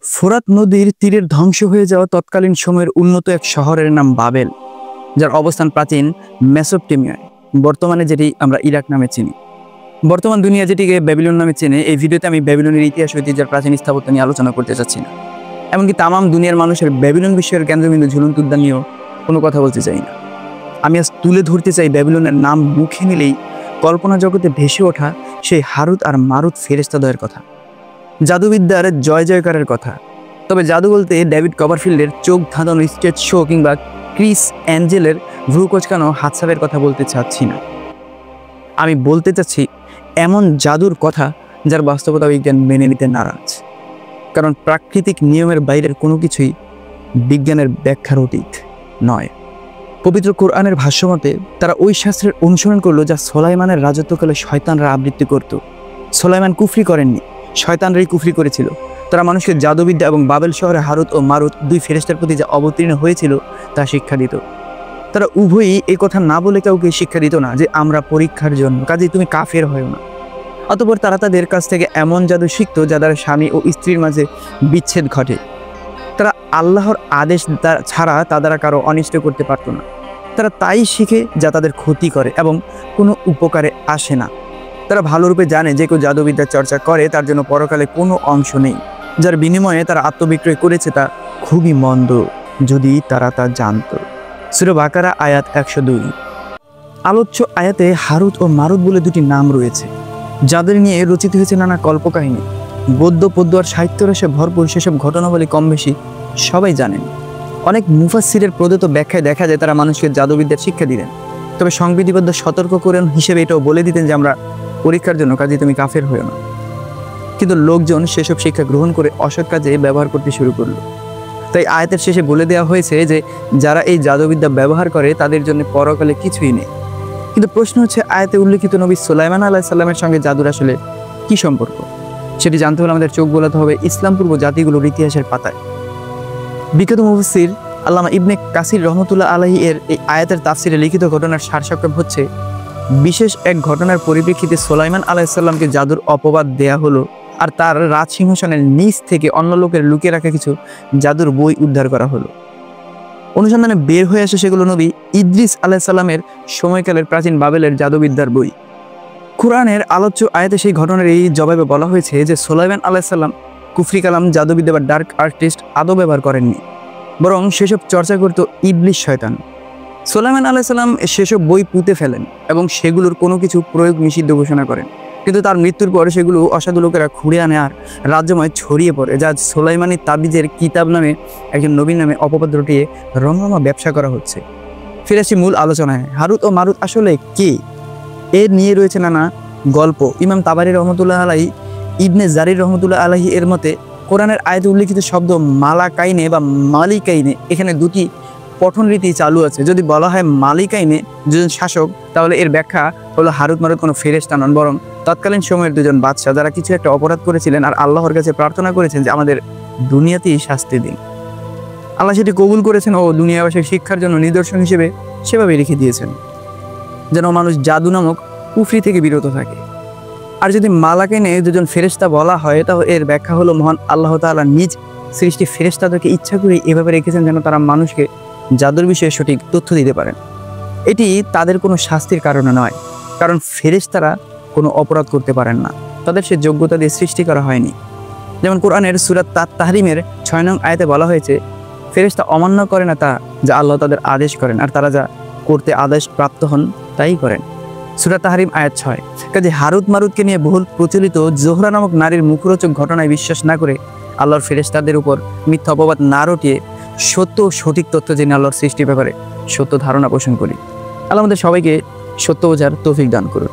ফোরাত নদীর তীরের ধ্বংস হয়ে যাওয়া তৎকালীন সময়ের উন্নত এক শহরের নাম বাবেল, যার অবস্থান প্রাচীন মেসোপটেমিয়ায়, বর্তমানে যেটি আমরা ইরাক নামে চিনি। বর্তমান দুনিয়া যেটিকে ব্যাবিলন নামে চেনে। এই ভিডিওতে আমি ব্যাবিলনের ইতিহাস ঐতিহ্যের প্রাচীন স্থাপত্য নিয়ে আলোচনা করতে চাচ্ছি না, এমনকি তামাম দুনিয়ার মানুষের ব্যাবিলন বিষয়ের কেন্দ্রবিন্দু ঝুলন্ত উদ্যান নিয়েও কোনো কথা বলতে চাই না। আমি আজ তুলে ধরতে চাই ব্যাবিলনের নাম মুখে নিলেই কল্পনা জগতে ভেসে ওঠা সেই হারুত আর মারুত ফেরেশতাদ্বয়ের কথা, জাদুবিদ্যার জয় জয়কারের কথা। তবে জাদু বলতে ডেভিড কভারফিল্ডের চোখ ধাঁধানো স্টেজ শো কিংবা ক্রিস অ্যাঞ্জেলের ভ্রু কোচকানো হাতছাপের কথা বলতে চাচ্ছি না। আমি বলতে চাচ্ছি এমন জাদুর কথা যার বাস্তবতা বিজ্ঞান মেনে নিতে নারাজ, কারণ প্রাকৃতিক নিয়মের বাইরের কোনো কিছুই বিজ্ঞানের ব্যাখ্যার অতীত নয়। পবিত্র কোরআনের ভাষ্যমতে তারা ওই শাস্ত্রের অনুসরণ করলো যা সোলাইমানের রাজত্বকালে শয়তানরা আবৃত্তি করত। সোলাইমান কুফরি করেননি, শয়তানরাই কুফরি করেছিল। তারা মানুষকে জাদুবিদ্যা এবং বাবেল শহরে হারুত ও মারুত দুই ফেরেশতার প্রতি যা অবতীর্ণ হয়েছিল তা শিক্ষা দিত। তারা উভয়ই এই কথা না বলে কাউকে শিক্ষা দিত না যে আমরা পরীক্ষার জন্য, কাজেই তুমি কাফের হয়ো না। অতঃপর তারা তাদের কাছ থেকে এমন জাদু শিখত যা দ্বারা স্বামী ও স্ত্রীর মাঝে বিচ্ছেদ ঘটে। তারা আল্লাহর আদেশ ছাড়া তা দ্বারা কারো অনিষ্ট করতে পারত না। তারা তাই শিখে যা তাদের ক্ষতি করে এবং কোনো উপকারে আসে না। তারা ভালোরূপে জানে যে কেউ জাদুবিদ্যার চর্চা করে তার জন্য পরকালে কোনো অংশ নেই। যার বিনিময়ে তারা আত্মবিক্রয় করেছে তা খুবই মন্দ, যদি তারা তা জানত। সূরা বাকারা আয়াত 102। আলোচ্য আয়াতে হারুত ও মারুত বলে দুটি নাম রয়েছে, যাদের নিয়ে রচিত হয়েছে নানা কল্পকাহিনী। গদ্য পদ্য আর সাহিত্য রসে ভরপুর সেসব ঘটনাবলী কম বেশি সবাই জানেন। অনেক মুফাসসিরের প্রদত্ত ব্যাখ্যায় দেখা যায় তারা মানুষকে জাদুবিদ্যার শিক্ষা দিলেন, তবে সংবিধিবদ্ধ সতর্ককরণ হিসেবে এটাও বলে দিতেন যে আমরা পরীক্ষার জন্য, কাজে তুমি কাফের হয়েও না। কিন্তু লোকজন সেসব শিক্ষা গ্রহণ করে অসৎ কাজে ব্যবহার করতে শুরু করলো। তাই আয়াতের শেষে বলে দেওয়া হয়েছে যে যারা এই জাদুবিদ্যা ব্যবহার করে তাদের জন্য পরকালে কিছুই নেই। কিন্তু প্রশ্ন হচ্ছে, আয়াতে উল্লেখিত নবী সুলাইমান আলাইহিস সালামের সঙ্গে জাদুর আসলে কি সম্পর্ক? সেটি জানতে হলে আমাদের চোখ বোলাতে হবে ইসলাম পূর্ব জাতিগুলোর ইতিহাসের পাতায়। বিখ্যাত মুফাসসির আল্লামা ইবনে কাসির রহমতুল্লাহ আলাইহি এর এই আয়াতের তাফসিরে লিখিত ঘটনার সারসংক্ষেপ হচ্ছে, বিশেষ এক ঘটনার পরিপ্রেক্ষিতে সুলাইমান আলাইহিস সালামকে জাদুর অপবাদ দেয়া হলো, আর তার রাজসিংহাসনের নিচ থেকে অন্য লোকের লুকিয়ে রাখা কিছু জাদুর বই উদ্ধার করা হলো। অনুসন্ধানে বের হয়ে আসে সেগুলো নবী ইদ্রিস আলাইহিস সালামের সময়কালের প্রাচীন বাবেলের জাদুবিদ্যার বই। কুরআনের আলোচ্য আয়াতে সেই ঘটনার এই জবাবে বলা হয়েছে যে সুলাইমান আলাইহিস সালাম কুফরি কালাম, জাদুবিদ্যা বা ডার্ক আর্টিস্ট আদৌ ব্যবহার করেননি, বরং সেসব চর্চা করত ইবলিস শয়তান। সুলাইমান আলাইহিস সালাম সেসব বই পুঁতে ফেলেন এবং সেগুলোর কোনো কিছু প্রয়োগ নিষিদ্ধ ঘোষণা করেন। কিন্তু তার মৃত্যুর পরে সেগুলো অসাধু লোকেরা খুঁড়ে আনে আর রাজ্যময় ছড়িয়ে পড়ে, যা সুলাইমানি তাবিজের কিতাব নামে একজন নবীর নামে অপবাদ রটিয়ে রমরমা ব্যবসা করা হচ্ছে। ফিরে আসি মূল আলোচনায়। হারুত ও মারুত আসলে কে? এর নিয়ে রয়েছে নানা গল্প। ইমাম তাবারি রহমতুল্লাহ আলাইহি, ইবনে জারির রহমতুল্লাহ আলাইহি এর মতে কোরআনের আয়াতে উল্লেখিত শব্দ মালাকাইনে বা মালিকাইনে, এখানে দুটি পঠন রীতি চালু আছে। যদি বলা হয় মালিকাইনে, দুজন শাসক, তাহলে এর ব্যাখ্যা হলো হারুত মারুত কোনো ফেরেশতা নন, বরং তৎকালীন সময়ের দুজন বাদশা যারা কিছু একটা অপরাধ করেছিলেন আর আল্লাহর কাছে প্রার্থনা করেছেন যে আমাদের দুনিয়াতেই শাস্তি দিন। আল্লাহ সেটি কবুল করেছেন ও দুনিয়াবাসীর শিক্ষার জন্য নিদর্শন হিসেবে সেভাবে রেখে দিয়েছেন, যেন মানুষ জাদু নামক কুফরি থেকে বিরত থাকে। আর যদি মালাকাইনে দুজন ফেরেশতা বলা হয়, তাহলে এর ব্যাখ্যা হলো মহান আল্লাহ তাআলা নিজ সৃষ্টি ফেরেশতাদেরকে ইচ্ছা করে এভাবে রেখেছেন যেন তারা মানুষকে জাদুর বিষয়ে সঠিক তথ্য দিতে পারেন। এটি তাদের কোনো শাস্তির কারণে নয়, কারণ ফেরেশতারা কোনো অপরাধ করতে পারেন না, তাদের সে যোগ্যতা দিয়ে সৃষ্টি করা হয়নি। যেমন কোরআনের সূরা তাহরিমের 6 নং আয়াতে বলা হয়েছে, ফেরেশতা অমান্য করে না তা যা আল্লাহ তাদের আদেশ করেন, আর তারা যা করতে আদেশ প্রাপ্ত হন তাই করেন। সূরা তাহরিম আয়াত 6। কাজে হারুত মারুতকে নিয়ে বহুল প্রচলিত জোহরা নামক নারীর মুখরোচক ঘটনায় বিশ্বাস না করে, আল্লাহর ফেরেশতাদের উপর মিথ্যা অপবাদ না রটিয়ে সত্য ও সঠিক তথ্য জেনে আল্লাহর সৃষ্টির ব্যাপারে সত্য ধারণা পোষণ করি। আল্লাহ আমাদের সবাইকে সত্য বোঝার তৌফিক দান করুন।